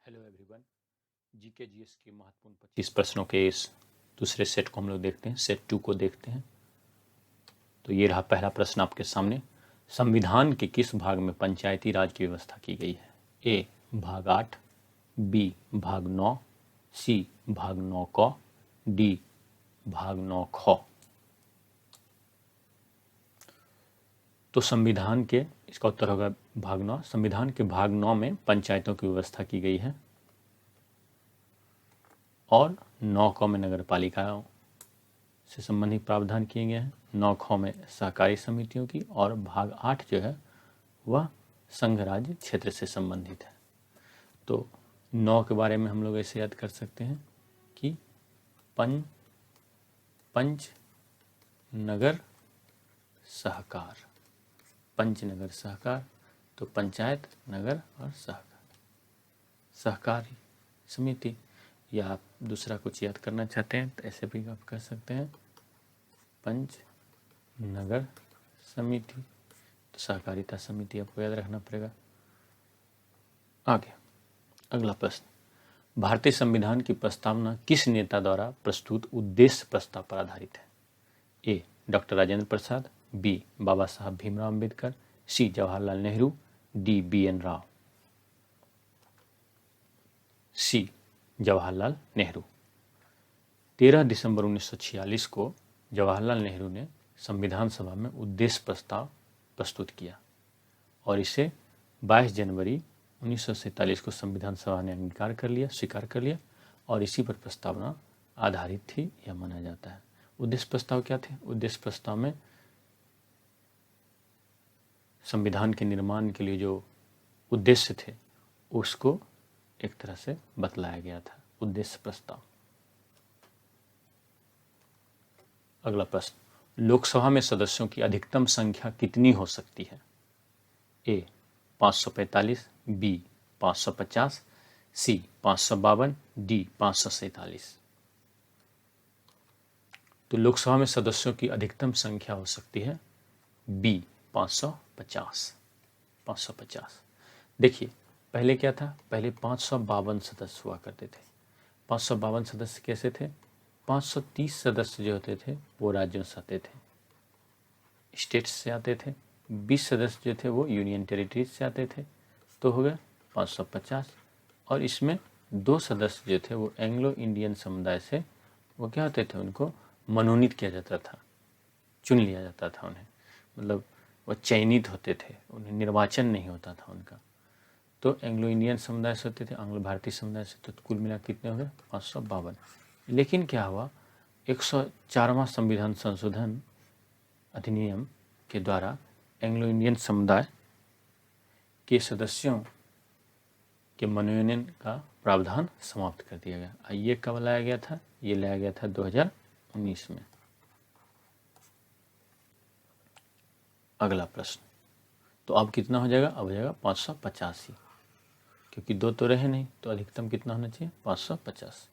Hello everyone. GK GS के महत्वपूर्ण 25 प्रश्नों के इस दूसरे सेट को हम लोग देखते हैं, सेट 2 को देखते हैं। तो ये रहा पहला प्रश्न आपके सामने। संविधान के किस भाग में पंचायती राज की व्यवस्था की गई है? ए भाग 8, बी भाग 9, सी भाग 9 क, डी भाग 9 ख। तो संविधान के, इसका उत्तर होगा भाग 9। संविधान के भाग 9 में पंचायतों की व्यवस्था की गई है और 9 क में नगर पालिकाओं से संबंधित प्रावधान किए गए हैं, 9 ख में सहकारी समितियों की, और भाग 8 जो है वह संघ राज्य क्षेत्र से संबंधित है। तो 9 के बारे में हम लोग ऐसे याद कर सकते हैं कि पंच नगर सहकार, पंच नगर सहकार, तो पंचायत, नगर और सहकारी समिति। या आप दूसरा कुछ याद करना चाहते हैं तो ऐसे भी आप कर सकते हैं, पंच नगर समिति, तो सहकारिता समिति आपको याद रखना पड़ेगा। आगे अगला प्रश्न, भारतीय संविधान की प्रस्तावना किस नेता द्वारा प्रस्तुत उद्देश्य प्रस्ताव पर आधारित है? ए डॉक्टर राजेंद्र प्रसाद, बी बाबा साहब भीमराव अम्बेडकर, सी जवाहरलाल नेहरू, डी बी.एन. राव। सी जवाहरलाल नेहरू। 13 दिसंबर 1946 को जवाहरलाल नेहरू ने संविधान सभा में उद्देश्य प्रस्ताव प्रस्तुत किया और इसे 22 जनवरी 1947 को संविधान सभा ने अंगीकार कर लिया, स्वीकार कर लिया, और इसी पर प्रस्तावना आधारित थी, यह माना जाता है। उद्देश्य प्रस्ताव क्या थे? उद्देश्य प्रस्ताव में संविधान के निर्माण के लिए जो उद्देश्य थे उसको एक तरह से बतलाया गया था, उद्देश्य प्रस्ताव। अगला प्रश्न, लोकसभा में सदस्यों की अधिकतम संख्या कितनी हो सकती है? ए 545, बी 550, सी 552, डी 547। तो लोकसभा में सदस्यों की अधिकतम संख्या हो सकती है बी 550। देखिए पहले क्या था, पहले 552 सदस्य हुआ करते थे। 552 सदस्य कैसे थे? 530 सदस्य जो होते थे वो राज्यों से आते थे, स्टेट्स से आते थे। 20 सदस्य जो थे वो यूनियन टेरिटरीज से आते थे, तो हो गया 550। और इसमें 2 सदस्य जो थे वो एंग्लो इंडियन समुदाय से, वो क्या होते थे, उनको मनोनीत किया जाता था, चुन लिया जाता था उन्हें, मतलब वो चयनित होते थे, उन्हें निर्वाचन नहीं होता था उनका। तो एंग्लो इंडियन समुदाय से होते थे, आंग्लो भारतीय समुदाय से, तो कुल मिला कितने हो गए? 552। लेकिन क्या हुआ, 104वां संविधान संशोधन अधिनियम के द्वारा एंग्लो इंडियन समुदाय के सदस्यों के मनोनयन का प्रावधान समाप्त कर दिया गया। ये कब लाया गया था? ये लाया गया था 2019 में। अगला प्रश्न, तो अब कितना हो जाएगा? अब हो जाएगा 585, क्योंकि 2 तो रहे नहीं, तो अधिकतम कितना होना चाहिए? 550।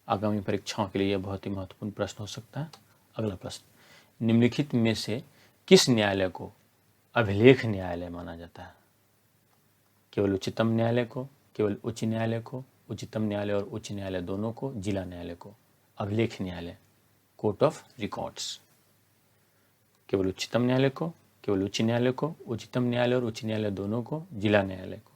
आगामी परीक्षाओं के लिए यह बहुत ही महत्वपूर्ण प्रश्न हो सकता है। अगला प्रश्न, निम्नलिखित में से किस न्यायालय को अभिलेख न्यायालय माना जाता है? केवल उच्चतम न्यायालय को, केवल उच्च न्यायालय को, उच्चतम न्यायालय और उच्च न्यायालय दोनों को, जिला न्यायालय को? अभिलेख न्यायालय, कोर्ट ऑफ रिकॉर्ड्स। केवल उच्चतम न्यायालय को, केवल उच्च न्यायालय को, उच्चतम न्यायालय और उच्च न्यायालय दोनों को, जिला न्यायालय को?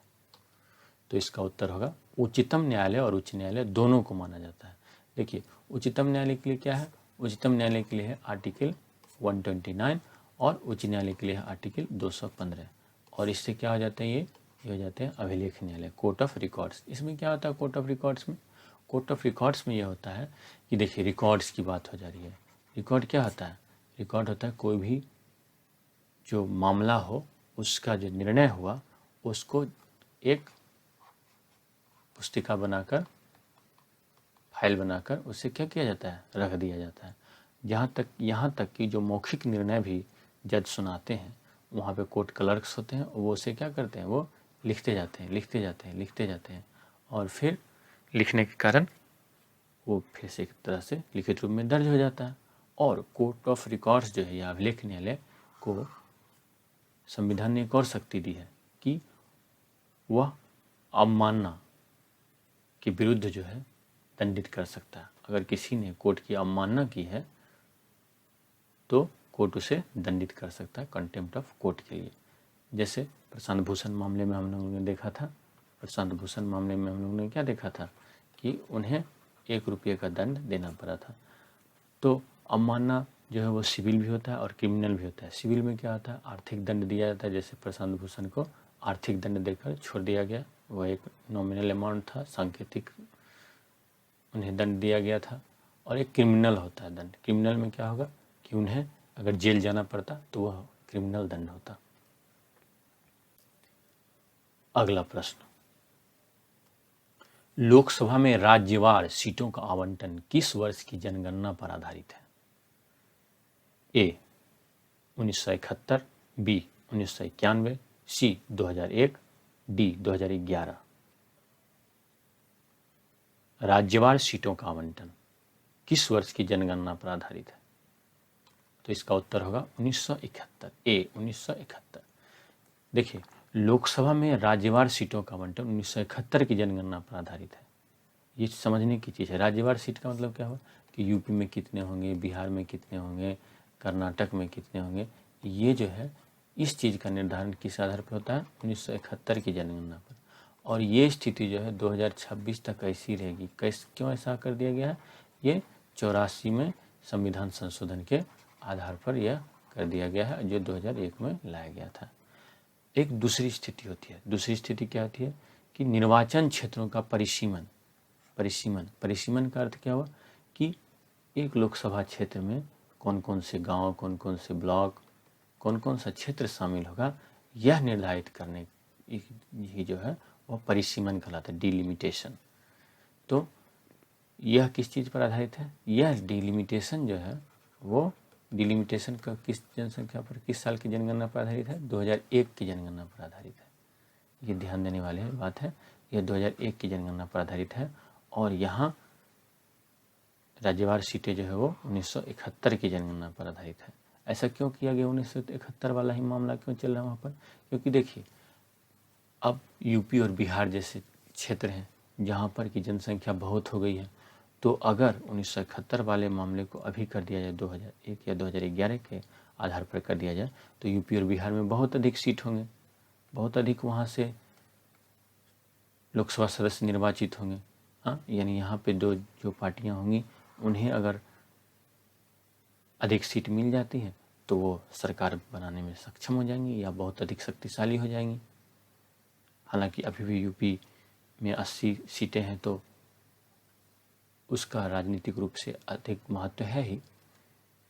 तो इसका उत्तर होगा उच्चतम न्यायालय और उच्च न्यायालय दोनों को माना जाता है। देखिए उच्चतम न्यायालय के लिए क्या है? उच्चतम न्यायालय के लिए है आर्टिकल 129 और उच्च न्यायालय के लिए है आर्टिकल 215। और इससे क्या हो जाते हैं? ये हो जाते हैं अभिलेख न्यायालय, कोर्ट ऑफ रिकॉर्ड्स। इसमें क्या होता है कोर्ट ऑफ रिकॉर्ड्स में? कोर्ट ऑफ रिकॉर्ड्स में यह होता है कि देखिए रिकॉर्ड्स की बात हो जा रही है। रिकॉर्ड क्या होता है? रिकॉर्ड होता है कोई भी जो मामला हो, उसका जो निर्णय हुआ उसको एक पुस्तिका बनाकर, फाइल बनाकर उसे क्या किया जाता है? रख दिया जाता है। यहाँ तक कि जो मौखिक निर्णय भी जज सुनाते हैं, वहाँ पे कोर्ट क्लर्क्स होते हैं, वो उसे क्या करते हैं? वो लिखते जाते हैं, और फिर लिखने के कारण वो फिर से एक तरह से लिखित रूप में दर्ज हो जाता है। और कोर्ट ऑफ रिकॉर्ड्स जो है या अभिलेख न्यायालय को संविधान ने एक और शक्ति दी है कि वह अवमानना के विरुद्ध जो है दंडित कर सकता है। अगर किसी ने कोर्ट की अवमानना की है तो कोर्ट उसे दंडित कर सकता है कंटेम्प्ट ऑफ कोर्ट के लिए। जैसे प्रशांत भूषण मामले में हम लोगों ने देखा था, प्रशांत भूषण मामले में हम लोगों ने क्या देखा था कि उन्हें 1 रुपये का दंड देना पड़ा था। तो अवमानना जो है वो सिविल भी होता है और क्रिमिनल भी होता है। सिविल में क्या होता है, आर्थिक दंड दिया जाता है, जैसे प्रशांत भूषण को आर्थिक दंड देकर छोड़ दिया गया, वो एक नॉमिनल अमाउंट था, सांकेतिक उन्हें दंड दिया गया था। और एक क्रिमिनल होता है दंड, क्रिमिनल में क्या होगा कि उन्हें अगर जेल जाना पड़ता तो वह क्रिमिनल दंड होता। अगला प्रश्न, लोकसभा में राज्यवार सीटों का आवंटन किस वर्ष की जनगणना पर आधारित है? ए 1971, बी 1991, सी 2001, डी 2011। राज्यवार सीटों का आवंटन किस वर्ष की जनगणना पर आधारित है? तो इसका उत्तर होगा 1971, ए 1971। देखिए, लोकसभा में राज्यवार सीटों का आवंटन 1971 की जनगणना पर आधारित है। ये समझने की चीज़ है। राज्यवार सीट का मतलब क्या हुआ कि यूपी में कितने होंगे, बिहार में कितने होंगे, कर्नाटक में कितने होंगे, ये जो है इस चीज़ का निर्धारण किस आधार पर होता है? 1971 की जनगणना पर। और ये स्थिति जो है 2026 तक ऐसी रहेगी। क्यों ऐसा कर दिया गया है? ये 84 में संविधान संशोधन के आधार पर यह कर दिया गया है, जो 2001 में लाया गया था। एक दूसरी स्थिति होती है। दूसरी स्थिति क्या होती है कि निर्वाचन क्षेत्रों का परिसीमन का अर्थ क्या हुआ कि एक लोकसभा क्षेत्र में कौन कौन से गांव, कौन कौन से ब्लॉक, कौन कौन सा क्षेत्र शामिल होगा, यह निर्धारित करने ही जो है वह परिसीमन कहलाता है, डिलिमिटेशन। तो यह किस चीज़ पर आधारित है? यह डिलिमिटेशन जो है वो डिलिमिटेशन का किस जनसंख्या पर, किस साल की जनगणना पर आधारित है? 2001 की जनगणना पर आधारित है। ये ध्यान देने वाली बात है, यह 2001 की जनगणना पर आधारित है। और यहाँ राज्यवार सीटें जो है वो 1971 की जनगणना पर आधारित है। ऐसा क्यों किया गया? 1971 वाला ही मामला क्यों चल रहा है वहाँ पर? क्योंकि देखिए, अब यूपी और बिहार जैसे क्षेत्र हैं जहाँ पर की जनसंख्या बहुत हो गई है, तो अगर 1971 वाले मामले को अभी कर दिया जाए 2001 या 2011 के आधार पर कर दिया जाए तो यूपी और बिहार में बहुत अधिक सीट होंगे, बहुत अधिक वहाँ से लोकसभा सदस्य निर्वाचित होंगे। हाँ, यानी यहाँ पे जो पार्टियाँ होंगी उन्हें अगर अधिक सीट मिल जाती है तो वो सरकार बनाने में सक्षम हो जाएंगी या बहुत अधिक शक्तिशाली हो जाएंगी। हालांकि अभी भी यूपी में 80 सीटें हैं तो उसका राजनीतिक रूप से अधिक महत्व है ही,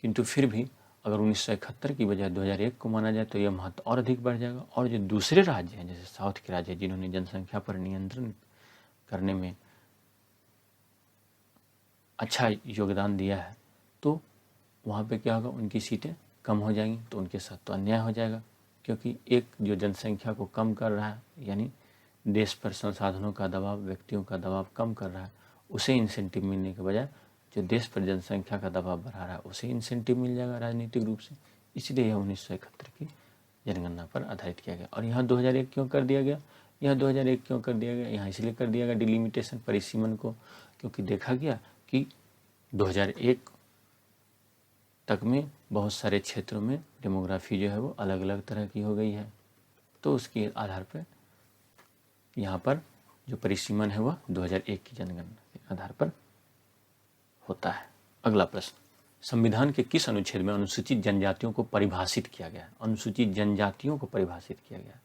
किंतु फिर भी अगर 1971 की बजाय 2001 को माना जाए तो यह महत्व और अधिक बढ़ जाएगा। और जो दूसरे राज्य हैं, जैसे साउथ के राज्य जिन्होंने जनसंख्या पर नियंत्रण करने में अच्छा योगदान दिया है, तो वहाँ पे क्या होगा, उनकी सीटें कम हो जाएंगी, तो उनके साथ तो अन्याय हो जाएगा। क्योंकि एक जो जनसंख्या को कम कर रहा है, यानी देश पर संसाधनों का दबाव, व्यक्तियों का दबाव कम कर रहा है, उसे इंसेंटिव मिलने के बजाय जो देश पर जनसंख्या का दबाव बढ़ा रहा है उसे इंसेंटिव मिल जाएगा राजनीतिक रूप से। इसलिए यह 1971 की जनगणना पर आधारित किया गया। और यहाँ 2001 क्यों कर दिया गया? यहाँ 2001 क्यों कर दिया गया? यहाँ इसलिए कर दिया गया डिलिमिटेशन, परिसीमन को, क्योंकि देखा गया कि 2001 तक में बहुत सारे क्षेत्रों में डेमोग्राफी जो है वो अलग अलग तरह की हो गई है, तो उसके आधार पर यहाँ पर जो परिसीमन है वह 2001 की जनगणना के आधार पर होता है। अगला प्रश्न, संविधान के किस अनुच्छेद में अनुसूचित जनजातियों को परिभाषित किया गया? अनुसूचित जनजातियों को परिभाषित किया गया।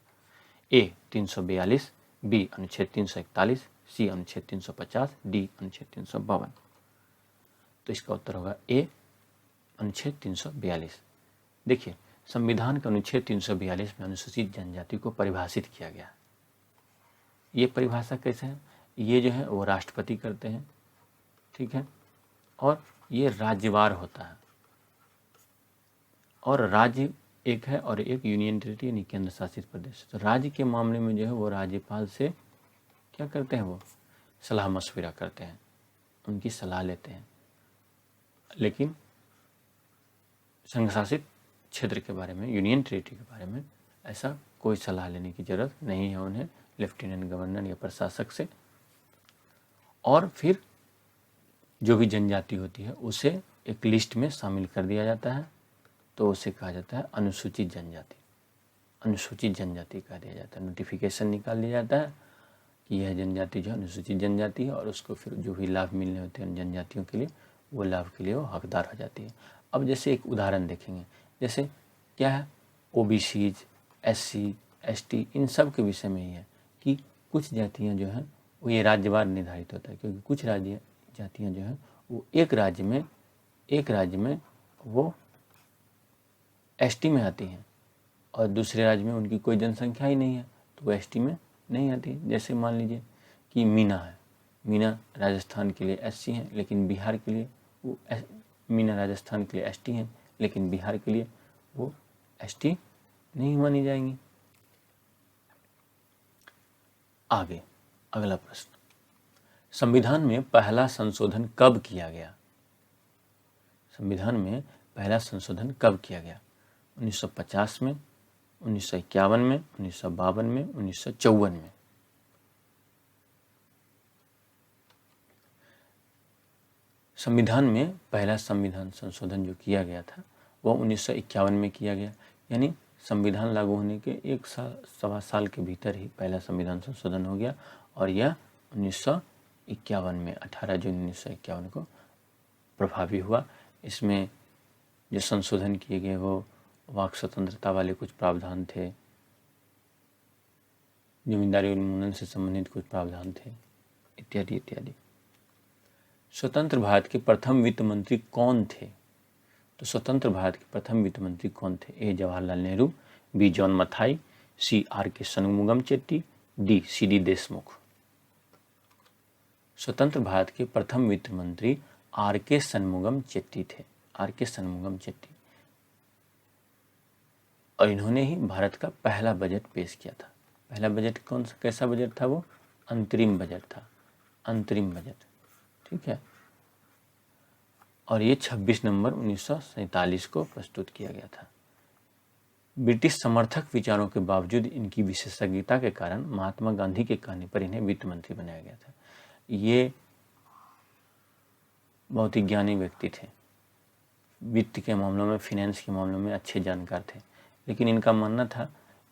ए 342, बी अनुच्छेद 341, सी अनुच्छेद 350, डी अनुच्छेद 352। तो इसका उत्तर होगा ए अनुच्छेद 342। देखिए, संविधान के अनुच्छेद 342 में अनुसूचित जनजाति को परिभाषित किया गया। ये परिभाषा कैसे है? ये जो है वो राष्ट्रपति करते हैं, ठीक है, और ये राज्यवार होता है। और राज्य एक है और एक यूनियन टेरिटरी यानी केंद्र शासित प्रदेश। तो राज्य के मामले में जो है वो राज्यपाल से क्या करते हैं, वो सलाह मशविरा करते हैं, उनकी सलाह लेते हैं। लेकिन संघ शासित क्षेत्र के बारे में, यूनियन टेरिटरी के बारे में ऐसा कोई सलाह लेने की जरूरत नहीं है उन्हें लेफ्टिनेंट गवर्नर या प्रशासक से। और फिर जो भी जनजाति होती है उसे एक लिस्ट में शामिल कर दिया जाता है, तो उसे कहा जाता है अनुसूचित जनजाति। अनुसूचित जनजाति कहा दिया जाता है। नोटिफिकेशन निकाल दिया जाता है कि यह जनजाति जो है अनुसूचित जनजाति है, और उसको फिर जो भी लाभ मिलने होते हैं जनजातियों के लिए, वो लाभ के लिए वो हकदार हो जाती है। अब जैसे एक उदाहरण देखेंगे, जैसे क्या है, ओबीसीज, एससी, एसटी, इन सब के विषय में ही है कि कुछ जातियाँ जो हैं वो ये राज्यवार निर्धारित होता है, क्योंकि कुछ जातियाँ जो हैं वो एक राज्य में वो एसटी में आती हैं और दूसरे राज्य में उनकी कोई जनसंख्या ही नहीं है, तो वो एसटी में नहीं आती। जैसे मान लीजिए कि मीना है, मीना राजस्थान के लिए एससी हैं, लेकिन बिहार के लिए वो मीना राजस्थान के लिए एसटी हैं, लेकिन बिहार के लिए वो एसटी नहीं मानी जाएंगी। आगे अगला प्रश्न, संविधान में पहला संशोधन कब किया गया? संविधान में पहला संशोधन कब किया गया? 1950 में, 1951 में, 1952 में, 1954 में। संविधान में पहला संविधान संशोधन जो किया गया था वो 1951 में किया गया, यानी संविधान लागू होने के एक साल सवा साल के भीतर ही पहला संविधान संशोधन हो गया, और यह 1951 में 18 जून 1951 को प्रभावी हुआ। इसमें जो संशोधन किए गए वो वाक स्वतंत्रता वाले कुछ प्रावधान थे, जमींदारी उन्मूलन से संबंधित कुछ प्रावधान थे, इत्यादि इत्यादि। स्वतंत्र भारत के प्रथम वित्त मंत्री कौन थे? तो स्वतंत्र भारत के प्रथम वित्त मंत्री कौन थे? A Jawaharlal Nehru, B John Mathai, C R K Shanmukham Chetty, D C D Deshmukh. स्वतंत्र भारत के प्रथम वित्त मंत्री आर के शनमुगम चेट्टी थे, आर के शनमुगम चेट्टी, और इन्होंने ही भारत का पहला बजट पेश किया था। पहला बजट कौन सा, कैसा बजट था वो? अंतरिम बजट था, अंतरिम बजट, ठीक है। और ये 26 नवंबर 1947 को प्रस्तुत किया गया था। ब्रिटिश समर्थक विचारों के बावजूद इनकी विशेषज्ञता के कारण महात्मा गांधी के कहने पर इन्हें वित्त मंत्री बनाया गया था। ये बहुत ही ज्ञानी व्यक्ति थे, वित्त के मामलों में, फिनेंस के मामलों में अच्छे जानकार थे, लेकिन इनका मानना था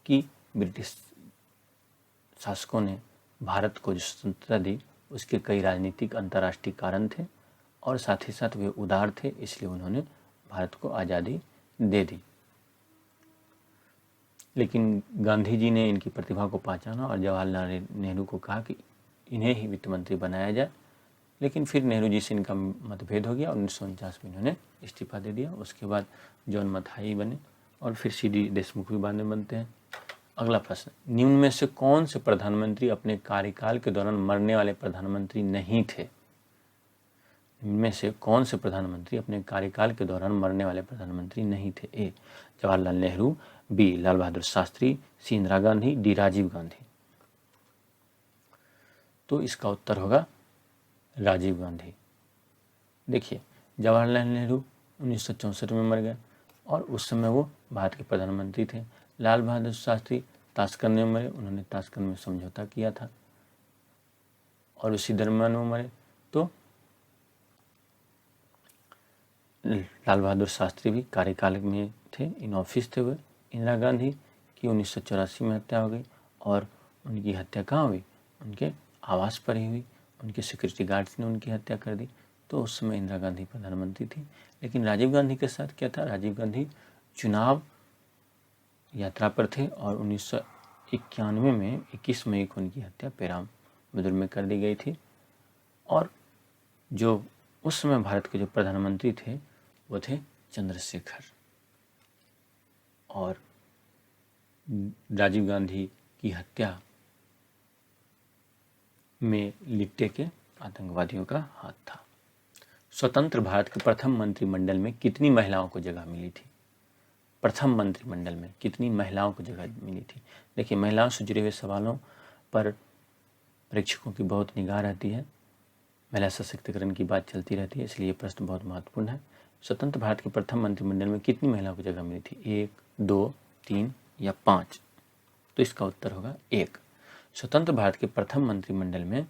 कि ब्रिटिश शासकों ने भारत को जो स्वतंत्रता दी उसके कई राजनीतिक अंतर्राष्ट्रीय कारण थे, और साथ ही साथ वे उदार थे, इसलिए उन्होंने भारत को आज़ादी दे दी। लेकिन गांधी जी ने इनकी प्रतिभा को पहचाना और जवाहरलाल नेहरू को कहा कि इन्हें ही वित्त मंत्री बनाया जाए, लेकिन फिर नेहरू जी से इनका मतभेद हो गया। 1949 में इन्होंने इस्तीफा दे दिया। उसके बाद जॉन मथाई बने और फिर सी डी देशमुख भी बाद में बनते हैं। अगला प्रश्न, निम्न में से कौन से प्रधानमंत्री अपने कार्यकाल के दौरान मरने वाले प्रधानमंत्री नहीं थे? इनमें से कौन से प्रधानमंत्री अपने कार्यकाल के दौरान मरने वाले प्रधानमंत्री नहीं थे? A Jawaharlal Nehru, B Lal Bahadur Shastri, C Indira Gandhi, D Rajiv Gandhi. तो इसका उत्तर होगा राजीव गांधी। देखिए, जवाहरलाल नेहरू 1964 में मर गए और उस समय वो भारत के प्रधानमंत्री थे। लाल बहादुर शास्त्री ताशकंद में मरे, उन्होंने ताशकंद में समझौता किया था और उसी दरमियान वो मरे। तो लाल बहादुर शास्त्री भी कार्यकाल में थे, इन ऑफिस थे। हुए इंदिरा गांधी की 1984 में हत्या हो गई, और उनकी हत्या कहाँ हुई? उनके आवास पर ही हुई। उनके सिक्योरिटी गार्ड्स ने उनकी हत्या कर दी। तो उस समय इंदिरा गांधी प्रधानमंत्री थी। लेकिन राजीव गांधी के साथ क्या था? राजीव गांधी चुनाव यात्रा पर थे और 1991 में 21 मई को उनकी हत्या पेराम बदूर में कर दी गई थी। और जो उस समय भारत के जो प्रधानमंत्री थे वो थे चंद्रशेखर, और राजीव गांधी की हत्या में लिट्टे के आतंकवादियों का हाथ था। स्वतंत्र भारत के प्रथम मंत्रिमंडल में कितनी महिलाओं को जगह मिली थी? प्रथम मंत्रिमंडल में कितनी महिलाओं को जगह मिली थी? देखिए, महिलाओं से जुड़े हुए सवालों पर परीक्षकों की बहुत निगाह रहती है, महिला सशक्तिकरण की बात चलती रहती है, इसलिए प्रश्न बहुत महत्वपूर्ण है। स्वतंत्र भारत के प्रथम मंत्रिमंडल में कितनी महिलाओं को जगह मिली थी? 1, 2, 3 या 5? तो इसका उत्तर होगा 1। स्वतंत्र भारत के प्रथम मंत्रिमंडल में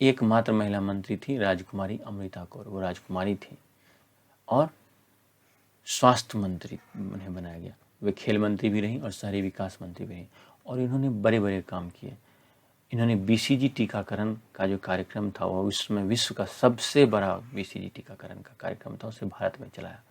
एकमात्र महिला मंत्री थी राजकुमारी अमृता कौर, वो राजकुमारी थी, और राजकुमारी अमृता कौर वो राजकुमारी थी। और स्वास्थ्य मंत्री उन्हें बनाया गया। वे खेल मंत्री भी रहीं और शहरी विकास मंत्री भी रहीं, और इन्होंने बड़े बड़े काम किए। इन्होंने बीसीजी टीकाकरण का जो कार्यक्रम था वो विश्व का सबसे बड़ा बीसीजी टीकाकरण का कार्यक्रम था, उसे भारत में चलाया।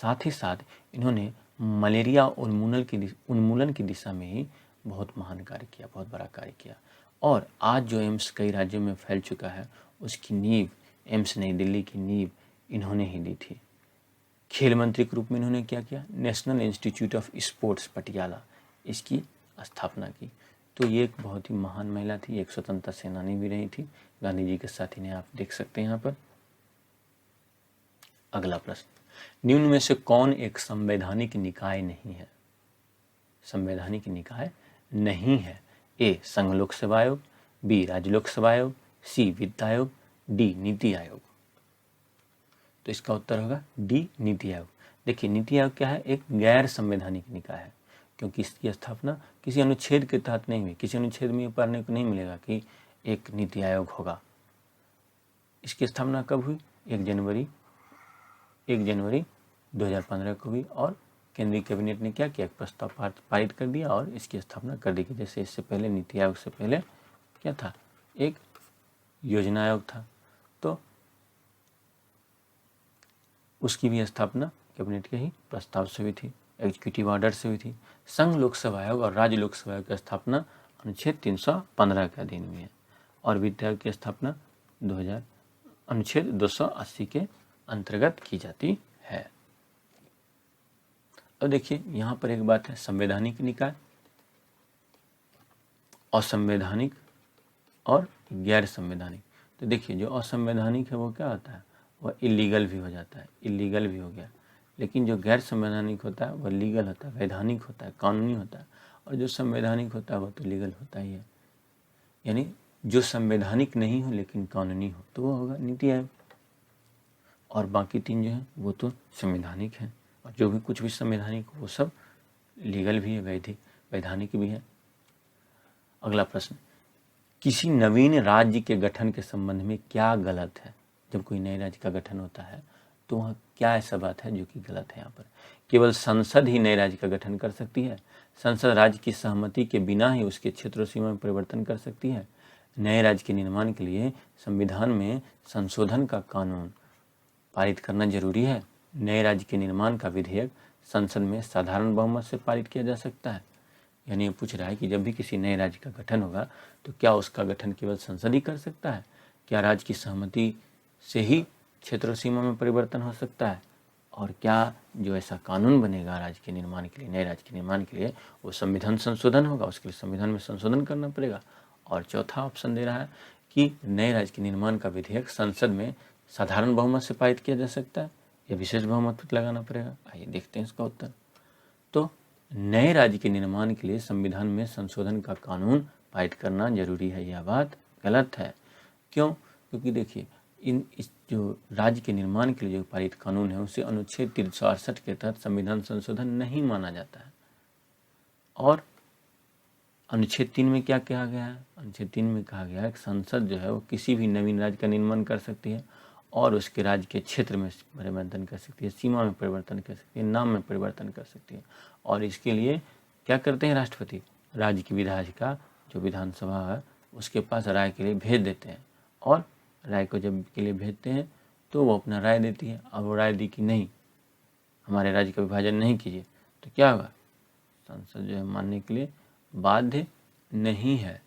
साथ ही साथ इन्होंने मलेरिया उन्मूलन की दिशा में ही बहुत महान कार्य किया, बहुत बड़ा कार्य किया। और आज जो एम्स कई राज्यों में फैल चुका है, उसकी नींव, एम्स नई दिल्ली की नींव इन्होंने ही दी थी। खेल मंत्री के रूप में इन्होंने क्या किया, national institute of sports Patiala, इसकी स्थापना की। तो ये एक बहुत ही महान महिला थी, एक स्वतंत्रता सेनानी भी रही थी। गांधी जी के साथ इन्हें आप देख सकते हैं यहाँ पर। अगला प्रश्न, निम्न में से कौन एक संवैधानिक निकाय नहीं है? संवैधानिक निकाय नहीं है। ए संघ लोक सेवा आयोग, बी राज्य लोक सेवा आयोग, सी वित्त आयोग, डी नीति आयोग। तो इसका उत्तर होगा डी नीति आयोग। देखिए नीति आयोग क्या है, एक गैर संवैधानिक निकाय है, क्योंकि इसकी स्थापना किसी अनुच्छेद के तहत नहीं हुई। किसी अनुच्छेद में ये पढ़ने को नहीं मिलेगा कि एक नीति आयोग होगा। इसकी स्थापना कब हुई? 1 जनवरी 2015 को हुई, और केंद्रीय कैबिनेट ने क्या किया, एक प्रस्ताव पारित कर दिया और इसकी स्थापना कर दी। जैसे इससे पहले नीति आयोग से पहले क्या था, एक योजना आयोग था, तो उसकी भी स्थापना कैबिनेट के ही प्रस्ताव से हुई थी, एग्जीक्यूटिव ऑर्डर से हुई थी। संघ लोक सेवा आयोग और राज्य लोक सेवा आयोग की स्थापना अनुच्छेद 315 के अधीन हुई है, और वित्त आयोग की स्थापना अनुच्छेद 280 के अंतर्गत की जाती है। अब देखिए यहाँ पर एक बात है, संवैधानिक निकाय, असंवैधानिक और गैर संवैधानिक। तो देखिए जो असंवैधानिक है वो क्या होता है, वह इलीगल भी हो जाता है, इलीगल भी हो गया। लेकिन जो गैर संवैधानिक होता है वह लीगल होता है, वैधानिक होता है, कानूनी होता है। और जो संवैधानिक होता है वह तो लीगल होता ही है। यानी जो संवैधानिक नहीं हो लेकिन कानूनी हो तो वो होगा नीति आयोग, और बाकी 3 जो है वो तो संवैधानिक हैं। और जो भी कुछ भी संवैधानिक वो सब लीगल भी है, वैधानिक भी है। अगला प्रश्न, किसी नवीन राज्य के गठन के संबंध में क्या गलत है? जब कोई नए राज्य का गठन होता है तो वहाँ क्या ऐसा बात है जो कि गलत है? यहाँ पर केवल संसद ही नए राज्य का गठन कर सकती है। संसद राज्य की सहमति के बिना ही उसके क्षेत्र सीमा में परिवर्तन कर सकती है। नए राज्य के निर्माण के लिए संविधान में संशोधन का कानून पारित करना जरूरी है। नए राज्य के निर्माण का विधेयक संसद में साधारण बहुमत से पारित किया जा सकता है। यानी ये पूछ रहा है कि जब भी किसी नए राज्य का गठन होगा तो क्या उसका गठन केवल संसद ही कर सकता है? क्या राज्य की सहमति से ही क्षेत्र सीमा में परिवर्तन हो सकता है? और क्या जो ऐसा कानून बनेगा राज्य के निर्माण के लिए, नए राज्य के निर्माण के लिए, वो संविधान संशोधन होगा, उसके लिए संविधान में संशोधन करना पड़ेगा। और चौथा ऑप्शन दे रहा है कि नए राज्य के निर्माण का विधेयक संसद में साधारण बहुमत से पारित किया जा सकता है या विशेष बहुमत लगाना पड़ेगा। आइए देखते हैं इसका उत्तर। तो नए राज्य के निर्माण के लिए संविधान में संशोधन का कानून पारित करना जरूरी है, यह बात गलत है। क्यों? क्योंकि देखिए इस जो राज्य के निर्माण के लिए जो पारित कानून है उसे अनुच्छेद 368 के तहत संविधान संशोधन नहीं माना जाता है। और अनुच्छेद 3 में क्या कहा गया है? अनुच्छेद 3 में कहा गया है कि संसद जो है वो किसी भी नवीन राज्य का निर्माण कर सकती है और उसके राज्य के क्षेत्र में परिवर्तन कर सकती है, सीमा में परिवर्तन कर सकती है, नाम में परिवर्तन कर सकती है। और इसके लिए क्या करते हैं राष्ट्रपति? राज्य की विधायिका जो विधानसभा है उसके पास राय के लिए भेज देते हैं, और राय को जब के लिए भेजते हैं तो वो अपना राय देती है। अब वो राय दी कि नहीं, हमारे राज्य का विभाजन नहीं कीजिए, तो क्या होगा? संसद जो है मानने के लिए बाध्य नहीं है,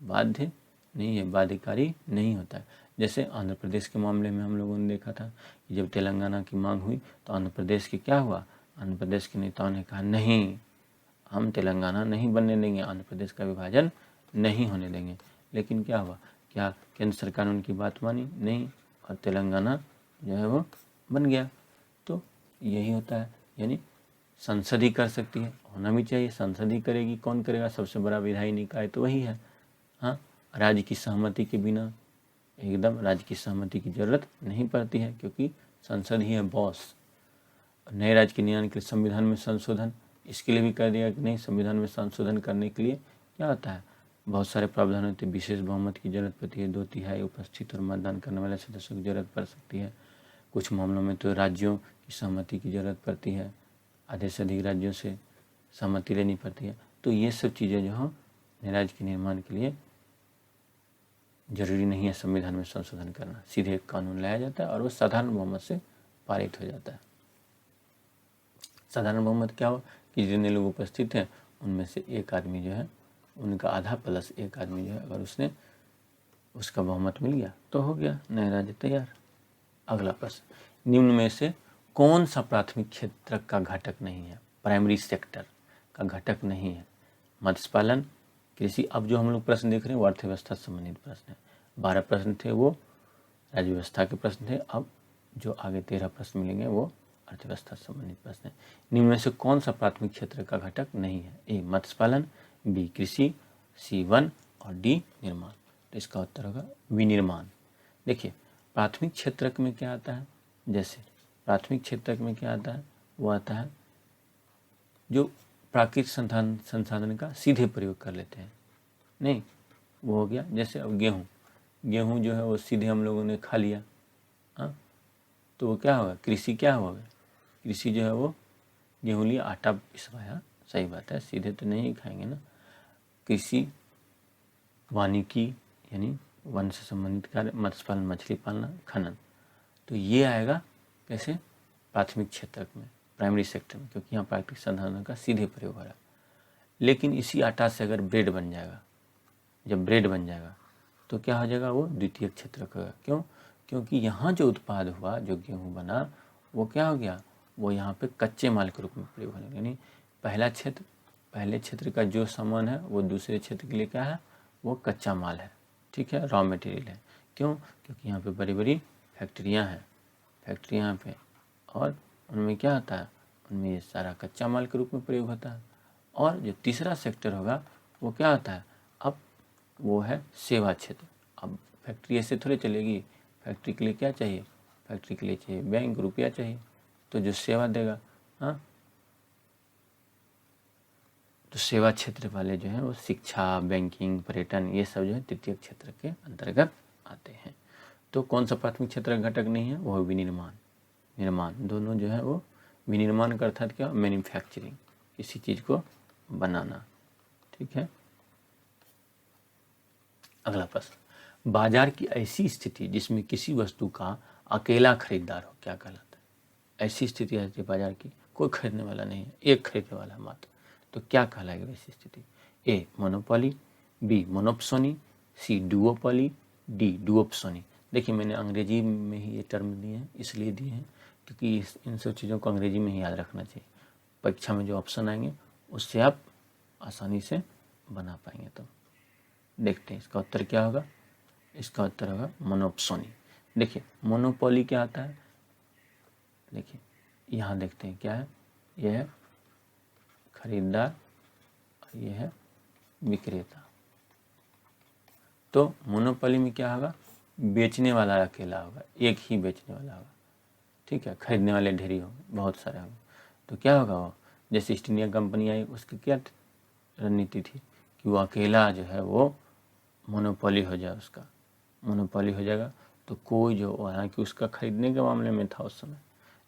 बाध्य नहीं है, बाध्यकारी नहीं होता है। जैसे आंध्र प्रदेश के मामले में हम लोगों ने देखा था कि जब तेलंगाना की मांग हुई तो आंध्र प्रदेश की क्या हुआ? आंध्र प्रदेश के नेताओं ने कहा नहीं, हम तेलंगाना नहीं बनने देंगे, आंध्र प्रदेश का विभाजन नहीं होने देंगे। लेकिन क्या हुआ? क्या केंद्र सरकार ने उनकी बात मानी? नहीं, और तेलंगाना जो है वो बन गया। तो यही होता है, यानी संसद ही कर सकती है, होना भी चाहिए, संसद ही करेगी। कौन करेगा? सबसे बड़ा विधायी निकाय तो वही है। हाँ, राज्य की सहमति के बिना एकदम राज्य की सहमति की जरूरत नहीं पड़ती है, क्योंकि संसद ही है बॉस। नए राज्य के निर्माण के लिए संविधान में संशोधन, इसके लिए भी कह दिया कि नहीं, संविधान में संशोधन करने के लिए क्या होता है? बहुत सारे प्रावधान होते हैं। विशेष बहुमत की जरूरत पड़ती है, 2/3 उपस्थित और मतदान करने वाले सदस्यों की जरूरत पड़ सकती है। कुछ मामलों में तो राज्यों की सहमति की जरूरत पड़ती है, आधे से अधिक राज्यों से सहमति लेनी पड़ती है। तो ये सब चीज़ें जो हैं राज्य के निर्माण के लिए जरूरी नहीं है संविधान में संशोधन करना, सीधे एक कानून लाया जाता है और वो साधारण बहुमत से पारित हो जाता है। साधारण बहुमत क्या हो कि जितने लोग उपस्थित हैं उनमें से एक आदमी जो है, उनका आधा प्लस एक आदमी जो है, अगर उसने उसका बहुमत मिल गया तो हो गया, नया राज्य तैयार। अगला प्रश्न, निम्न में से कौन सा प्राथमिक क्षेत्र का घटक नहीं है, प्राइमरी सेक्टर का घटक नहीं है? मत्स्य पालन, कृषि। अब जो हम लोग प्रश्न देख रहे हैं वो अर्थव्यवस्था से संबंधित प्रश्न है। 12 प्रश्न थे वो राज्य व्यवस्था के प्रश्न थे, अब जो आगे 13 प्रश्न मिलेंगे वो अर्थव्यवस्था से संबंधित प्रश्न है। निम्न में से कौन सा प्राथमिक क्षेत्र का घटक नहीं है? ए मत्स्य पालन, बी कृषि, सी वन और डी निर्माण। तो इसका उत्तर होगा विनिर्माण। देखिए प्राथमिक क्षेत्र में क्या आता है, जैसे प्राथमिक क्षेत्र में क्या आता है, वो आता है जो प्राकृतिक संसाधन का सीधे प्रयोग कर लेते हैं। नहीं, वो हो गया जैसे अब गेहूँ जो है वो सीधे हम लोगों ने खा लिया, हाँ, तो वो क्या होगा, कृषि क्या होगा, कृषि जो है वो गेहूँ लिया आटा पिसवाया, सही बात है, सीधे तो नहीं खाएंगे ना। कृषि वानिकी यानी वन से संबंधित कार्य, मत्स्य पालन मछली पालना, खनन, तो ये आएगा कैसे, प्राथमिक क्षेत्र में, प्राइमरी सेक्टर में, क्योंकि यहाँ प्राकृतिक संसाधनों का सीधे प्रयोग हो रहा है। लेकिन इसी आटा से अगर ब्रेड बन जाएगा, जब ब्रेड बन जाएगा तो क्या हो जाएगा, वो द्वितीय क्षेत्र का। क्यों? क्योंकि यहाँ जो उत्पाद हुआ, जो गेहूँ बना, वो क्या हो गया, वो यहाँ पे कच्चे माल के रूप में प्रयोग होने, यानी पहले क्षेत्र का जो सामान है वो दूसरे क्षेत्र के लिए क्या है, वो कच्चा माल है, ठीक है, रॉ मटेरियल है। क्यों? क्योंकि यहाँ पे बड़ी बड़ी फैक्ट्रियाँ हैं, यहाँ पे, और उनमें क्या होता है, उनमें ये सारा कच्चा माल के रूप में प्रयोग होता है। और जो तीसरा सेक्टर होगा वो क्या होता है, अब वो है सेवा क्षेत्र। अब फैक्ट्री ऐसे थोड़े चलेगी, फैक्ट्री के लिए क्या चाहिए, फैक्ट्री के लिए चाहिए बैंक, रुपया चाहिए, तो जो सेवा देगा, हाँ, तो सेवा क्षेत्र वाले जो हैं वो शिक्षा, बैंकिंग, पर्यटन, ये सब जो है तृतीय क्षेत्र के अंतर्गत आते हैं। तो कौन सा प्राथमिक क्षेत्र का घटक नहीं है, वो है विनिर्माण, निर्माण, दोनों जो है वो, विनिर्माण का अर्थात क्या, मैन्युफैक्चरिंग, किसी चीज़ को बनाना, ठीक है। अगला प्रश्न, बाजार की ऐसी स्थिति जिसमें किसी वस्तु का अकेला खरीदार हो क्या कहलाता है? ऐसी स्थिति है बाजार की, कोई खरीदने वाला नहीं है, एक खरीदने वाला है मात्र, तो क्या कहलाएगी वैसी स्थिति? A monopoly, B monopsony, C duopoly, D duopsony. देखिए मैंने अंग्रेजी में ही ये टर्म दिए हैं, इसलिए दिए हैं क्योंकि इन सब चीज़ों को अंग्रेजी में ही याद रखना चाहिए। परीक्षा में जो ऑप्शन आएंगे उससे आप आसानी से बना पाएंगे। तो देखते हैं इसका उत्तर क्या होगा, इसका उत्तर होगा मोनोप्सोनी। देखिए मोनोपोली क्या आता है, देखिए यहाँ देखते हैं क्या है, यह है खरीदार और यह है विक्रेता। तो मोनोपोली में क्या होगा, बेचने वाला अकेला होगा, एक ही बेचने वाला होगा, ठीक है, खरीदने वाले ढेरी होंगे, बहुत सारे होंगे। तो क्या होगा, वो जैसे ईस्ट इंडिया कंपनी आई, उसकी क्या रणनीति थी कि वो अकेला जो है वो मोनोपोली हो जाए, उसका मोनोपोली हो जाएगा, तो कोई जो, हालांकि उसका खरीदने के मामले में था उस समय,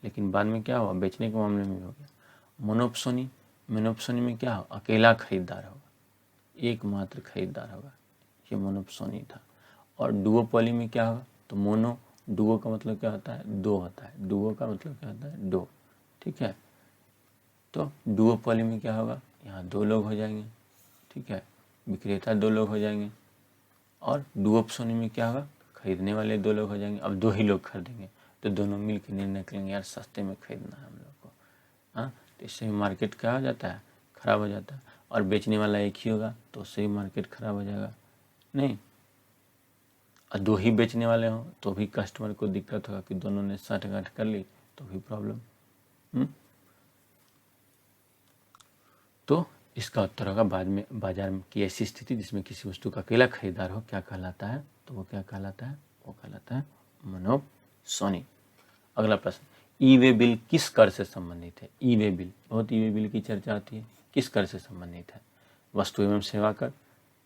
लेकिन बाद में क्या हुआ, बेचने के मामले में हो गया। मोनोप्सोनी में क्या हो, अकेला खरीदार होगा, एकमात्र खरीदार होगा, ये मोनोप्सोनी था। और डुओपोली में क्या होगा, तो डुओ का मतलब क्या होता है, दो होता है, डुओ का मतलब क्या होता है, दो, ठीक है। तो डुओपोली में क्या होगा, यहाँ दो लोग हो जाएंगे, ठीक है, विक्रेता दो लोग हो जाएंगे। और डुओप्सोनी में क्या होगा, खरीदने वाले दो लोग हो जाएंगे, अब दो ही लोग खरीदेंगे, तो दोनों मिल के निर्णय करेंगे यार सस्ते में खरीदना है हम लोग को, हाँ, तो इससे भी मार्केट क्या हो जाता है, ख़राब हो जाता है। और बेचने वाला एक ही होगा तो उससे भी मार्केट ख़राब हो जाएगा, नहीं, और दो ही बेचने वाले हों तो भी कस्टमर को दिक्कत होगा कि दोनों ने साठ-गांठ कर ली तो भी प्रॉब्लम। तो इसका उत्तर होगा बाद में, बाजार की ऐसी स्थिति जिसमें किसी वस्तु का अकेला खरीदार हो क्या कहलाता है, तो वो क्या कहलाता है, वो कहलाता है मोनोप्सोनी। अगला प्रश्न, ई वे बिल किस कर से संबंधित है? ई वे बिल, बहुत ई वे बिल की चर्चा आती है, किस कर से संबंधित है? वस्तु एवं सेवा कर,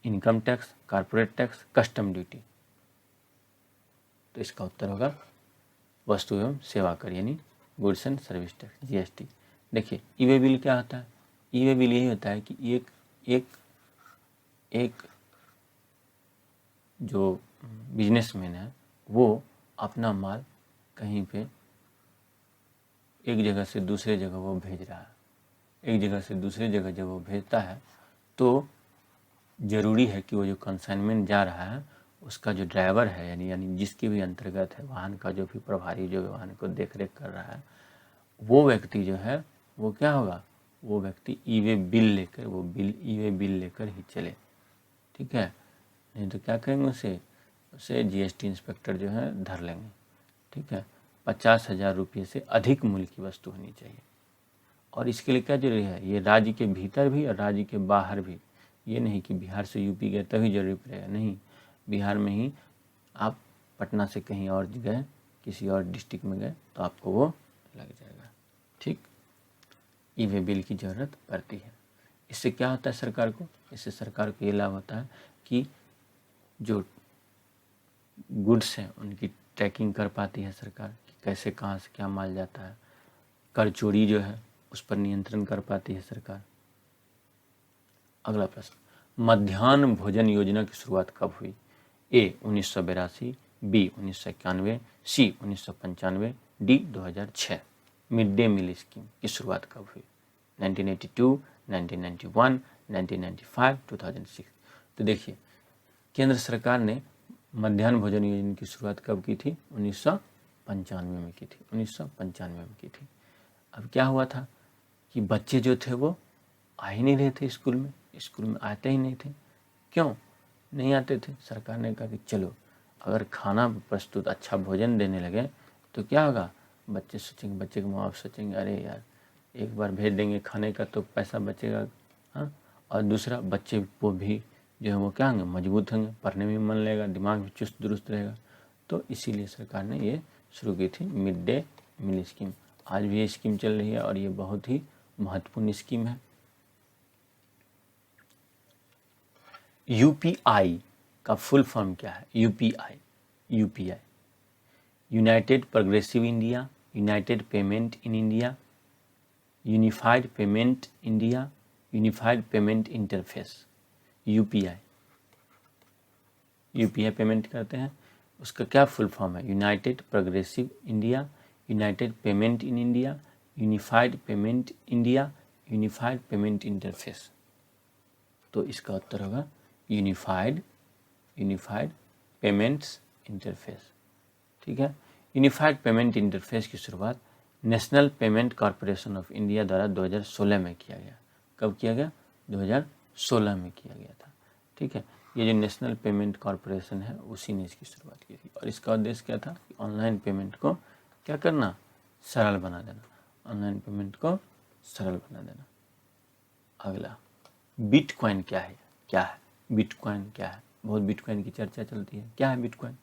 income tax, corporate tax, custom duty. तो इसका उत्तर होगा वस्तु एवं सेवा कर यानी goods and service tax, GST. देखिए ई वे बिल क्या होता है? ई वे बिल यही होता है कि एक जो बिजनेसमैन है वो अपना माल कहीं पे एक जगह से दूसरे जगह वो भेज रहा है, एक जगह से दूसरी जगह जब वो भेजता है तो ज़रूरी है कि वो जो कंसाइनमेंट जा रहा है उसका जो ड्राइवर है यानी जिसके भी अंतर्गत है वाहन का जो भी प्रभारी जो वाहन को देख रेख कर रहा है वो व्यक्ति जो है वो क्या होगा, वो व्यक्ति ई वे बिल लेकर ई वे बिल लेकर ही चले, ठीक है। नहीं तो क्या करेंगे उसे जीएसटी इंस्पेक्टर जो है धर लेंगे, ठीक है। 50,000 रुपये से अधिक मूल्य की वस्तु होनी चाहिए। और इसके लिए क्या जरूरी है, ये राज्य के भीतर भी और राज्य के बाहर भी। ये नहीं कि बिहार से यूपी गए तभी जरूरी पड़ेगा, नहीं, बिहार में ही आप पटना से कहीं और गए, किसी और डिस्ट्रिक्ट में गए तो आपको वो लग जाएगा, ठीक। ई वे बिल की ज़रूरत पड़ती है। इससे क्या होता है सरकार को, इससे सरकार को ये लाभ होता है कि जो गुड्स हैं उनकी ट्रैकिंग कर पाती है सरकार कि कैसे कहाँ से क्या माल जाता है। कर चोरी जो है उस पर नियंत्रण कर पाती है सरकार। अगला प्रश्न, मध्याह्न भोजन योजना की शुरुआत कब हुई? A 1982, B 1991, C 1995, D 2006। Mid day meal scheme की शुरुआत कब हुई? 1982, 1991, 1995, 2006। तो देखिए केंद्र सरकार ने मध्याह्न भोजन योजना की शुरुआत कब की थी? 1995 में की थी, 1995 में की थी। अब क्या हुआ था कि बच्चे जो थे वो आ ही नहीं रहे थे स्कूल में आते ही नहीं थे। क्यों नहीं आते थे? सरकार ने कहा कि चलो अगर खाना प्रस्तुत अच्छा भोजन देने लगे तो क्या होगा, बच्चे सोचेंगे, बच्चे के माँ बाप सोचेंगे अरे यार एक बार भेज देंगे खाने का तो पैसा बचेगा, हाँ। और दूसरा बच्चे वो भी जो है वो क्या होंगे, मजबूत होंगे, पढ़ने में मन लगेगा, दिमाग भी चुस्त दुरुस्त रहेगा। तो इसीलिए सरकार ने ये शुरू की थी मिड डे मील स्कीम। आज भी ये स्कीम चल रही है और ये बहुत ही महत्वपूर्ण स्कीम है। यूपीआई का फुल फॉर्म क्या है? UPI United progressive India, United payment in India, unified payment India, unified payment interface. UPI payment करते हैं, उसका क्या फुल फॉर्म है? United progressive India, United payment in India, unified payment India, unified payment interface. तो इसका उत्तर होगा unified payments interface, ठीक है। यूनिफाइड पेमेंट इंटरफेस की शुरुआत national payment corporation of India द्वारा 2016 में किया गया। कब किया गया? 2016 में किया गया था, ठीक है। ये जो नेशनल पेमेंट कॉरपोरेशन है उसी ने इसकी शुरुआत की थी और इसका उद्देश्य क्या था कि ऑनलाइन पेमेंट को क्या करना, सरल बना देना, ऑनलाइन पेमेंट को सरल बना देना। अगला, बिटकॉइन क्या है? बिटकॉइन क्या है? बहुत बिटकॉइन की चर्चा चलती है। क्या है बिटकॉइन?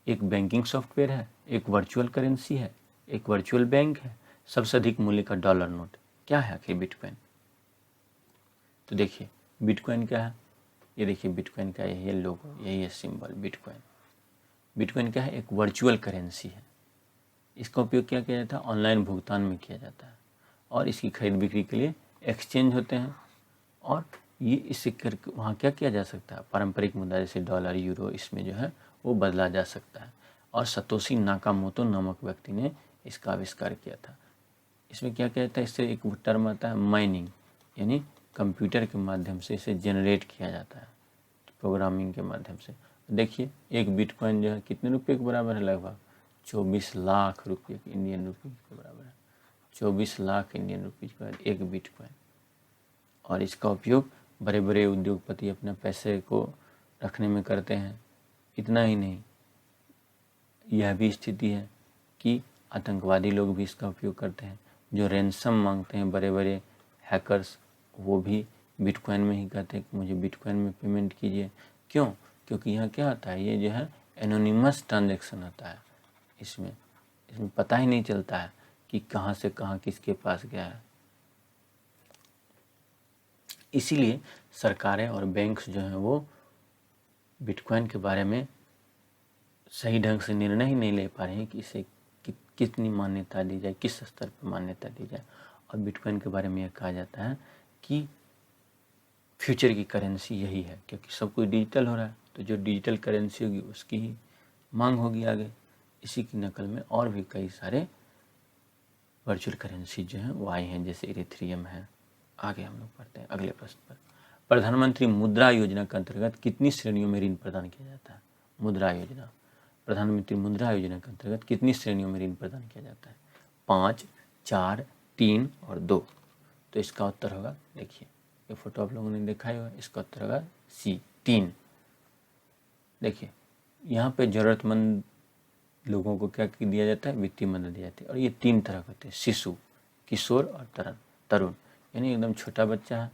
एक बैंकिंग सॉफ्टवेयर है, एक वर्चुअल करेंसी है, एक वर्चुअल बैंक है, सबसे अधिक मूल्य का डॉलर नोट। क्या है आखिर बिटकॉइन? तो देखिए बिटकॉइन क्या है, ये देखिए बिटकॉइन का यही है लोगो, यही है सिंबल बिटकॉइन। बिटकॉइन क्या है? एक वर्चुअल करेंसी है। इसका उपयोग क्या किया जाता है? ऑनलाइन भुगतान में किया जाता है और इसकी खरीद बिक्री के लिए एक्सचेंज होते हैं और ये इससे करके वहाँ क्या किया जा सकता है, पारंपरिक मुद्रा जैसे डॉलर, यूरो, इसमें जो है वो बदला जा सकता है। और सतोशी नाकामोटो नामक व्यक्ति ने इसका आविष्कार किया था। इसमें क्या किया जाता है, इससे एक टर्म आता है माइनिंग, यानी कंप्यूटर के माध्यम से इसे जनरेट किया जाता है, प्रोग्रामिंग के माध्यम से। देखिए एक बिटकॉइन जो है कितने रुपये के बराबर है? लगभग 24 लाख रुपये के, इंडियन रुपीज़ के बराबर है। 24 लाख इंडियन रुपीज़ का एक बिटकॉइन। और इसका उपयोग बड़े बड़े उद्योगपति अपने पैसे को रखने में करते हैं। इतना ही नहीं, यह भी स्थिति है कि आतंकवादी लोग भी इसका उपयोग करते हैं। जो रैंसम मांगते हैं बड़े बड़े हैकर्स, वो भी बिटकॉइन में ही कहते हैं कि मुझे बिटकॉइन में पेमेंट कीजिए। क्यों? क्योंकि यहाँ क्या होता है, ये जो है एनोनिमस ट्रांजैक्शन होता है। इसमें पता ही नहीं चलता है कि कहाँ से कहाँ किसके पास गया है। इसीलिए सरकारें और बैंक्स जो हैं वो बिटकॉइन के बारे में सही ढंग से निर्णय ही नहीं ले पा रहे हैं कि इसे कितनी मान्यता दी जाए, किस स्तर पर मान्यता दी जाए। और बिटकॉइन के बारे में यह कहा जाता है कि फ्यूचर की करेंसी यही है, क्योंकि सब कुछ डिजिटल हो रहा है, तो जो डिजिटल करेंसी होगी उसकी ही मांग होगी आगे। इसी की नकल में और भी कई सारे वर्चुअल करेंसी जो हैं वो आई हैं, जैसे इथेरियम है। आगे हम लोग पढ़ते हैं अगले प्रश्न पर। प्रधानमंत्री मुद्रा योजना के अंतर्गत कितनी श्रेणियों में ऋण प्रदान किया जाता है? मुद्रा योजना, प्रधानमंत्री मुद्रा योजना के अंतर्गत कितनी श्रेणियों में ऋण प्रदान किया जाता है? 5, 4, 3 और 2। तो इसका उत्तर होगा, देखिए ये फोटो आप लोगों ने देखा ही होगा, इसका उत्तर होगा सी, 3। देखिए यहाँ पे जरूरतमंद लोगों को क्या दिया जाता है? वित्तीय मदद दी जाती है। और ये 3 तरह के होते हैं, शिशु, किशोर और तरुण। यानी एकदम छोटा बच्चा है,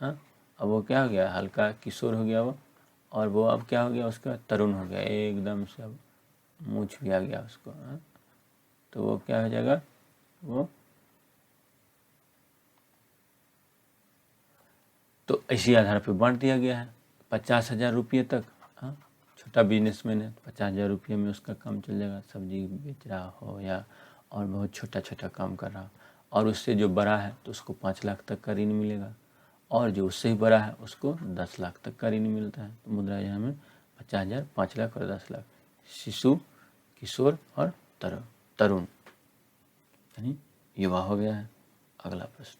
हाँ, अब वो क्या हो गया, हल्का किशोर हो गया वो, और वो अब क्या हो गया, उसका तरुण हो गया, एकदम से अब मूछ भी आ गया उसको, हाँ, तो वो क्या हो जाएगा, वो तो इसी आधार पर बांट दिया गया है। 50,000 रुपये तक, हाँ, छोटा बिजनेसमैन है, 50,000 रुपये में उसका काम चल जाएगा, सब्जी बेच रहा हो या और बहुत छोटा छोटा काम कर रहा हो। और उससे जो बड़ा है तो उसको 5 लाख तक का ऋण मिलेगा, और जो उससे ही बड़ा है उसको 10 लाख तक का ऋण मिलता है। तो मुद्रा योजना में 50,000, 5 लाख और 10 लाख, शिशु, किशोर और तरुण यानी युवा हो गया है। अगला प्रश्न,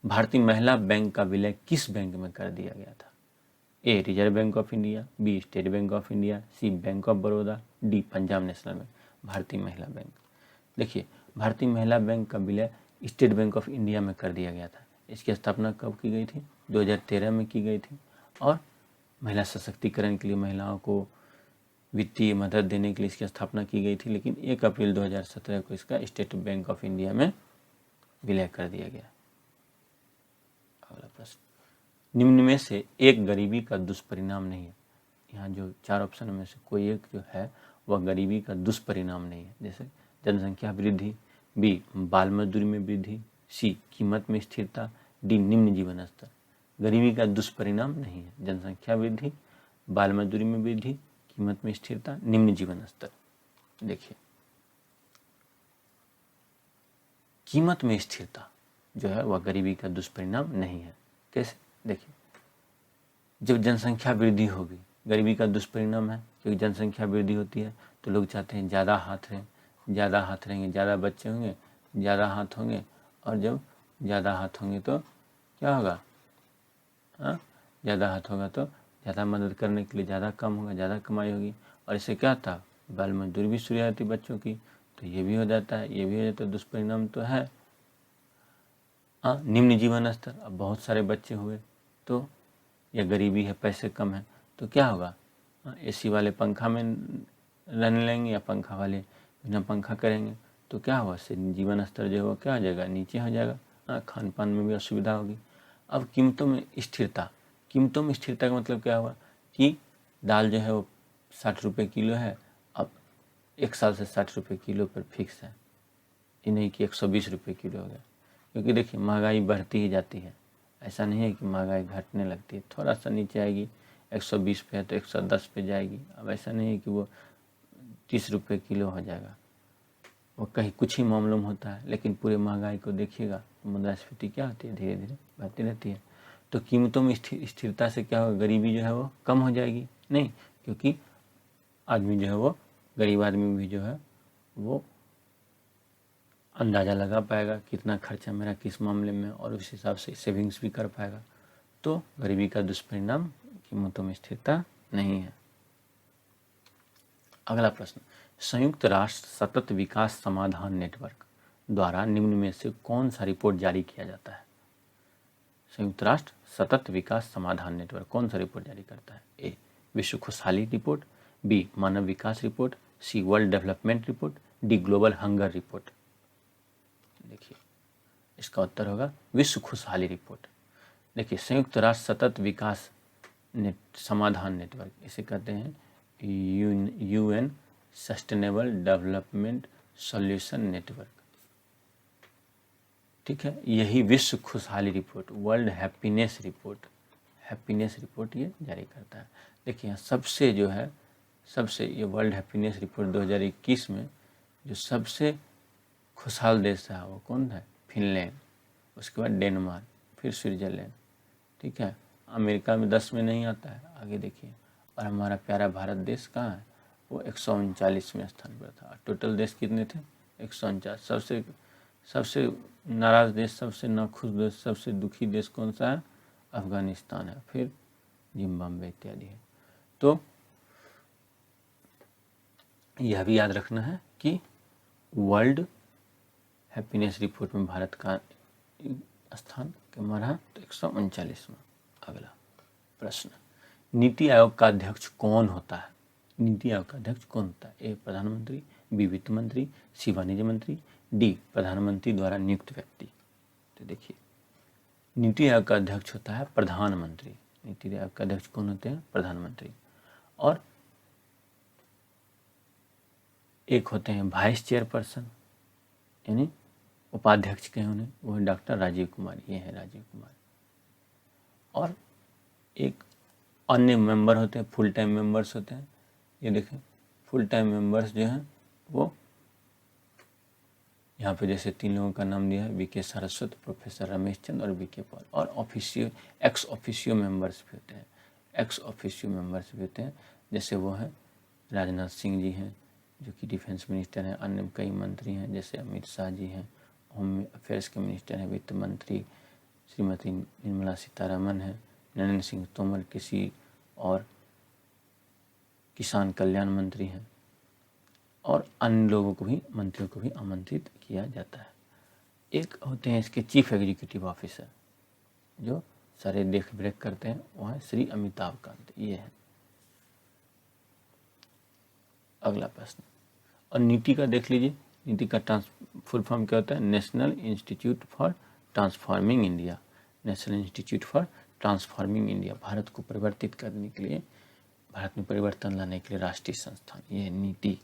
भारतीय महिला बैंक का विलय किस बैंक में कर दिया गया था? A, Reserve Bank of India, B, State Bank of India, C, Bank of Baroda, D, Punjab National Bank. भारतीय महिला बैंक, देखिए भारतीय महिला बैंक का विलय स्टेट बैंक ऑफ इंडिया में कर दिया गया था। इसकी स्थापना कब की गई थी? 2013 में की गई थी। और महिला सशक्तिकरण के लिए, महिलाओं को वित्तीय मदद देने के लिए इसकी स्थापना की गई थी। लेकिन 1 अप्रैल 2017 को इसका स्टेट बैंक ऑफ इंडिया में विलय कर दिया गया। अगला प्रश्न, निम्न में से एक गरीबी का दुष्परिणाम नहीं है। यहाँ जो 4 ऑप्शन में से कोई एक जो है वह गरीबी का दुष्परिणाम नहीं है। जैसे जनसंख्या वृद्धि, बी, बाल मजदूरी में वृद्धि, सी, कीमत में स्थिरता, डी, निम्न जीवन स्तर। गरीबी का दुष्परिणाम नहीं है, जनसंख्या वृद्धि, बाल मजदूरी में वृद्धि, कीमत में स्थिरता, निम्न जीवन स्तर। देखिए कीमत में स्थिरता जो है वह गरीबी का दुष्परिणाम नहीं है। कैसे? देखिए जब जनसंख्या वृद्धि होगी, गरीबी का दुष्परिणाम है, क्योंकि जनसंख्या वृद्धि होती है तो लोग चाहते हैं ज़्यादा हाथ रहें, ज़्यादा हाथ रहेंगे, ज़्यादा बच्चे होंगे, ज़्यादा हाथ होंगे, और जब ज़्यादा हाथ होंगे तो क्या होगा, हाँ, ज़्यादा हाथ होगा तो ज़्यादा मदद करने के लिए ज़्यादा कम होगा, ज़्यादा कमाई होगी। और इससे क्या था, बाल मजदूरी भी शुरू हो जाती बच्चों की, तो ये भी हो जाता है, ये भी हो जाता है, दुष्परिणाम तो है। हाँ, निम्न जीवन स्तर, अब बहुत सारे बच्चे हुए तो या गरीबी है, पैसे कम है, तो क्या होगा, एसी वाले पंखा में रहने लगेंगे या पंखा वाले बिना पंखा करेंगे, तो क्या होगा, से जीवन स्तर जो है वो क्या हो जाएगा, नीचे हो जाएगा। खान पान में भी असुविधा होगी। अब कीमतों में स्थिरता, कीमतों में स्थिरता का मतलब क्या हुआ कि दाल जो है वो 60 रुपये किलो है, अब 1 साल से 60 रुपये किलो पर फिक्स है, ये नहीं कि 120 रुपये किलो हो गया। क्योंकि देखिए महंगाई बढ़ती ही जाती है, ऐसा नहीं है कि महंगाई घटने लगती है, थोड़ा सा नीचे आएगी, 120 पे है तो 110 पे जाएगी। अब ऐसा नहीं है कि वो 30 रुपये किलो हो जाएगा, वो कहीं कुछ ही मामलों में होता है। लेकिन पूरे महंगाई को देखिएगा तो मुद्रास्फीति क्या होती है, धीरे धीरे बढ़ती रहती है। तो कीमतों में स्थिरता से क्या होगा, गरीबी जो है वो कम हो जाएगी नहीं, क्योंकि आदमी जो है वो, गरीब आदमी भी जो है वो अंदाज़ा लगा पाएगा कितना खर्चा मेरा किस मामले में, और उस हिसाब से सेविंग्स भी कर पाएगा। तो गरीबी का दुष्परिणाम कीमतों में स्थिरता नहीं है। अगला प्रश्न, संयुक्त राष्ट्र सतत विकास समाधान नेटवर्क द्वारा निम्न में से कौन सा रिपोर्ट जारी किया जाता है? संयुक्त राष्ट्र सतत विकास समाधान नेटवर्क कौन सा रिपोर्ट जारी करता है? ए, विश्व खुशहाली रिपोर्ट, बी, मानव विकास report, C, World Development Report, D, Global Hunger Report. देखिए इसका उत्तर होगा विश्व खुशहाली रिपोर्ट। देखिए संयुक्त राष्ट्र सतत विकास समाधान नेटवर्क, इसे कहते हैं UN sustainable development solution network, ठीक है। यही विश्व खुशहाली report, world happiness report happiness report ये जारी करता है। देखिए यहाँ सबसे जो है सबसे ये वर्ल्ड हैप्पीनेस रिपोर्ट 2021 में जो सबसे खुशहाल देश रहा वो कौन है? फिनलैंड, उसके बाद डेनमार्क, फिर स्विट्ज़रलैंड, ठीक है। अमेरिका में 10 में नहीं आता है, आगे देखिए। और हमारा प्यारा भारत देश कहाँ है? वो 139वें स्थान पर था। टोटल देश कितने थे? 149। सबसे नाराज़ देश, सबसे नाखुश देश, सबसे दुखी देश कौन सा है? अफगानिस्तान है, फिर जिम्बाब्वे इत्यादि है। तो यह भी याद रखना है कि वर्ल्ड हैप्पीनेस रिपोर्ट में भारत का स्थान क्यों रहा? तो 139वां। अगला प्रश्न, नीति आयोग का अध्यक्ष कौन होता है? नीति आयोग का अध्यक्ष कौन होता है? ए प्रधानमंत्री, बी वित्त मंत्री, सी वाणिज्य मंत्री, डी प्रधानमंत्री द्वारा नियुक्त व्यक्ति। तो देखिए नीति आयोग का अध्यक्ष होता है प्रधानमंत्री। नीति आयोग का अध्यक्ष कौन होते हैं? प्रधानमंत्री। और एक होते हैं वाइस चेयरपर्सन, यानी उपाध्यक्ष के उन्हें, वो है डॉक्टर राजीव कुमार। ये है राजीव कुमार। और एक अन्य मेंबर होते हैं, फुल टाइम मेंबर्स होते हैं। ये देखें फुल टाइम मेंबर्स जो हैं वो यहाँ पे जैसे 3 लोगों का नाम दिया है, वी के सारस्वत, प्रोफेसर रमेश चंद और वी के पॉल। और ऑफिशियो एक्स ऑफिशियो मेंबर्स भी होते हैं। एक्स ऑफिशियो मेंबर्स भी होते हैं, जैसे वो हैं राजनाथ सिंह जी हैं जो कि डिफेंस मिनिस्टर हैं। अन्य कई मंत्री हैं जैसे अमित शाह जी हैं, होम अफेयर्स के मिनिस्टर हैं। वित्त मंत्री श्रीमती निर्मला सीतारमन हैं। नरेंद्र सिंह तोमर कृषि और किसान कल्याण मंत्री हैं। और अन्य लोगों को भी, मंत्रियों को भी आमंत्रित किया जाता है। एक होते हैं इसके चीफ एग्जीक्यूटिव ऑफिसर जो सारे देख रेख करते हैं, वो है श्री अमिताभ कांत। ये है अगला प्रश्न। और नीति का देख लीजिए, नीति का फुल फॉर्म क्या होता है? National institute for transforming India. National institute for transforming India, Bharat को परिवर्तित करने के लिए, भारत में परिवर्तन लाने के लिए राष्ट्रीय संस्थान, ये है नीति,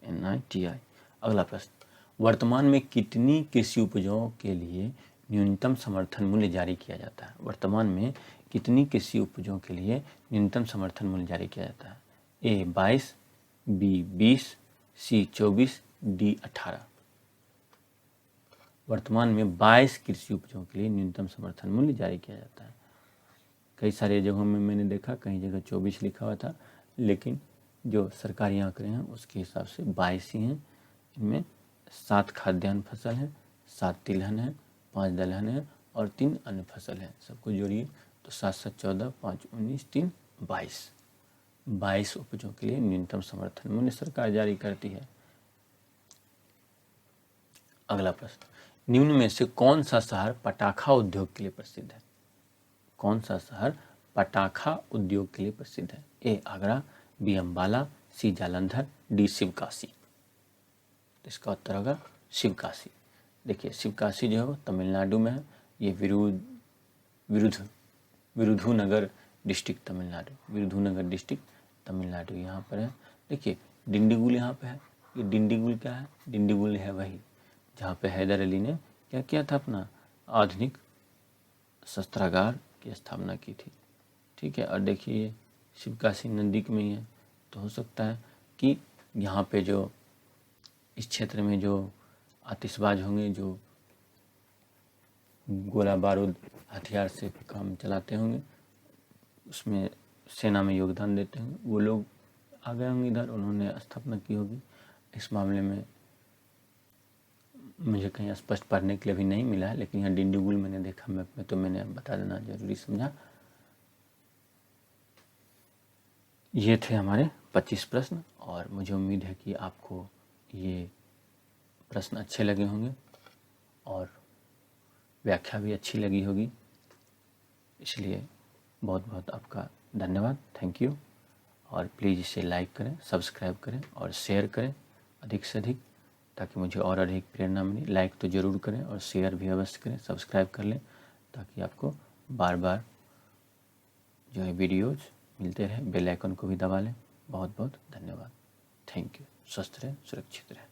NITI। अगला प्रश्न, वर्तमान में कितनी कृषि उपजों के लिए न्यूनतम समर्थन मूल्य जारी किया जाता है? वर्तमान में कितनी कृषि उपजों के लिए न्यूनतम समर्थन मूल्य जारी किया जाता है? A 22, B 20, C 24, D 18। वर्तमान में 22 कृषि उपजों के लिए न्यूनतम समर्थन मूल्य जारी किया जाता है। कई सारे जगहों में मैंने देखा, कहीं जगह 24 लिखा हुआ था, लेकिन जो सरकारी आंकड़े हैं उसके हिसाब से 22 ही हैं। इनमें 7 खाद्यान्न फसल हैं, 7 तिलहन है, 5 दलहन है और 3 अन्य फसल हैं। सबको जोड़िए तो 7 7 14, 5 19, 3 22। 22 उपजों के लिए न्यूनतम समर्थन मूल्य सरकार जारी करती है। अगला प्रश्न, निम्न में से कौन सा शहर पटाखा उद्योग के लिए प्रसिद्ध है? कौन सा शहर पटाखा उद्योग के लिए प्रसिद्ध है? ए आगरा, बी अम्बाला, सी जालंधर, डी शिवकाशी। तो इसका उत्तर होगा शिवकाशी। देखिए शिवकाशी जो है वो तमिलनाडु में है। ये विरुधुनगर डिस्ट्रिक्ट तमिलनाडु, विरुधुनगर डिस्ट्रिक्ट तमिलनाडु यहाँ पर है। देखिए डिंडीगुल यहाँ पे है। ये डिंडीगुल क्या है? डिंडीगुल है वही जहाँ पे हैदर अली ने क्या किया था? अपना आधुनिक शस्त्रागार की स्थापना की थी, ठीक है। और देखिए ये शिवकाशी नज़दीक में ही है, तो हो सकता है कि यहाँ पे जो इस क्षेत्र में जो आतिशबाज होंगे, जो गोला बारूद हथियार से काम चलाते होंगे, उसमें सेना में योगदान देते होंगे, वो लोग आ गए होंगे इधर, उन्होंने स्थापना की होगी। इस मामले में मुझे कहीं स्पष्ट पढ़ने के लिए भी नहीं मिला है, लेकिन यहाँ डिंडीगुल मैंने देखा मैप में, तो मैंने बता देना जरूरी समझा। ये थे हमारे 25 प्रश्न और मुझे उम्मीद है कि आपको ये प्रश्न अच्छे लगे होंगे और व्याख्या भी अच्छी लगी होगी। इसलिए बहुत बहुत आपका धन्यवाद, थैंक यू। और प्लीज़ इसे लाइक करें, सब्सक्राइब करें और शेयर करें अधिक से अधिक, ताकि मुझे और अधिक प्रेरणा मिले। लाइक तो ज़रूर करें और शेयर भी अवश्य करें, सब्सक्राइब कर लें, ताकि आपको बार बार जो है वीडियोज़ मिलते रहे। बेल आइकन को भी दबा लें। बहुत बहुत धन्यवाद, थैंक यू। स्वस्थ रहें, सुरक्षित रहें।